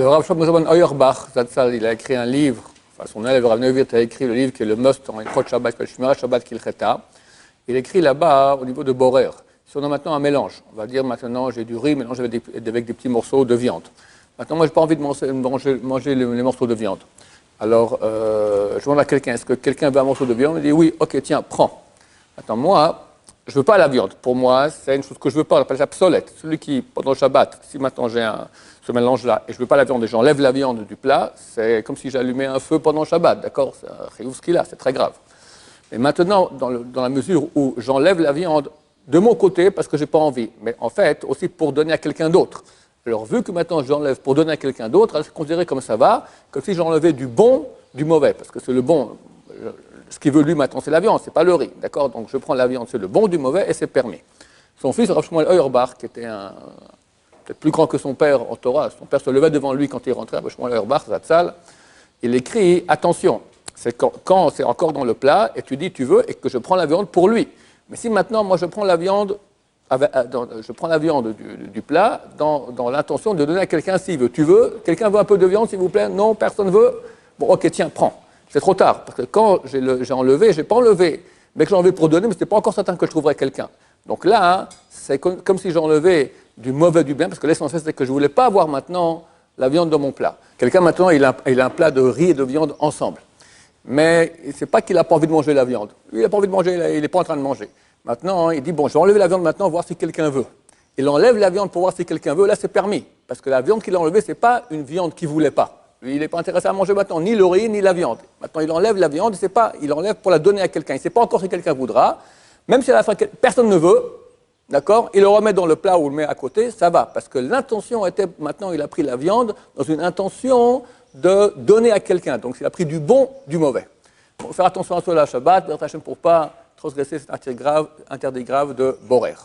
Le Rav Shlomo Zalman Auerbach, Zatzal, il a écrit un livre, enfin son élève Rav Neuwirth a écrit le livre qui est le Must en Ilchot Shabbat, le Shmira Shabbat Kilcheta. Il écrit là-bas au niveau de Borer. Si on a maintenant un mélange, on va dire maintenant j'ai du riz mélangé avec des petits morceaux de viande. Maintenant moi j'ai pas envie de manger les morceaux de viande. Alors je demande à quelqu'un, est-ce que quelqu'un veut un morceau de viande? Il dit oui, ok tiens, prends. Maintenant moi, je ne veux pas la viande. Pour moi, c'est une chose que je ne veux pas, on appelle ça obsolète. Celui qui, pendant le Shabbat, si maintenant j'ai ce mélange-là et je ne veux pas la viande et j'enlève la viande du plat, c'est comme si j'allumais un feu pendant le Shabbat, d'accord? C'est un chiyuv ce qu'il a, c'est très grave. Et maintenant, dans la mesure où j'enlève la viande de mon côté parce que je n'ai pas envie, mais en fait aussi pour donner à quelqu'un d'autre. Alors vu que maintenant j'enlève pour donner à quelqu'un d'autre, c'est considéré comme ça va, comme si j'enlevais du bon du mauvais, parce que c'est le bon. Ce qu'il veut lui maintenant, c'est la viande, c'est pas le riz, d'accord? Donc je prends la viande, c'est le bon du mauvais et c'est permis. Son fils, Rav Shmuel Auerbach, qui était peut-être plus grand que son père en Torah, son père se levait devant lui quand il rentrait, Rav Shmuel Auerbach, Zatzal, il écrit, attention, c'est quand c'est encore dans le plat et tu dis tu veux et que je prends la viande pour lui. Mais si maintenant moi je prends la viande du plat dans l'intention de donner à quelqu'un s'il veut. Tu veux? Quelqu'un veut un peu de viande s'il vous plaît? Non, personne ne veut? Bon, ok, tiens, prends. C'est trop tard, parce que quand j'ai enlevé, je n'ai pas enlevé, mais que j'ai enlevé pour donner, mais ce n'était pas encore certain que je trouverais quelqu'un. Donc là, c'est comme si j'enlevais du mauvais du bien, parce que l'essentiel, c'est que je ne voulais pas avoir maintenant la viande dans mon plat. Quelqu'un, maintenant, il a un plat de riz et de viande ensemble. Mais ce n'est pas qu'il n'a pas envie de manger la viande. Lui, il n'a pas envie de manger, il n'est pas en train de manger. Maintenant, il dit, bon, je vais enlever la viande maintenant, voir si quelqu'un veut. Il enlève la viande pour voir si quelqu'un veut, là, c'est permis. Parce que la viande qu'il a enlevée, ce n'est pas une viande qu'il ne voulait pas. Lui, il n'est pas intéressé à manger maintenant ni le riz ni la viande. Maintenant, il enlève la viande, il enlève pour la donner à quelqu'un. Il ne sait pas encore si quelqu'un voudra. Même si à la fin, personne ne veut, d'accord, il le remet dans le plat ou le met à côté, ça va. Parce que l'intention était, maintenant, il a pris la viande dans une intention de donner à quelqu'un. Donc, il a pris du bon, du mauvais. Il faut faire attention à cela, Shabbat, pour ne pas transgresser cet interdit grave de Borer.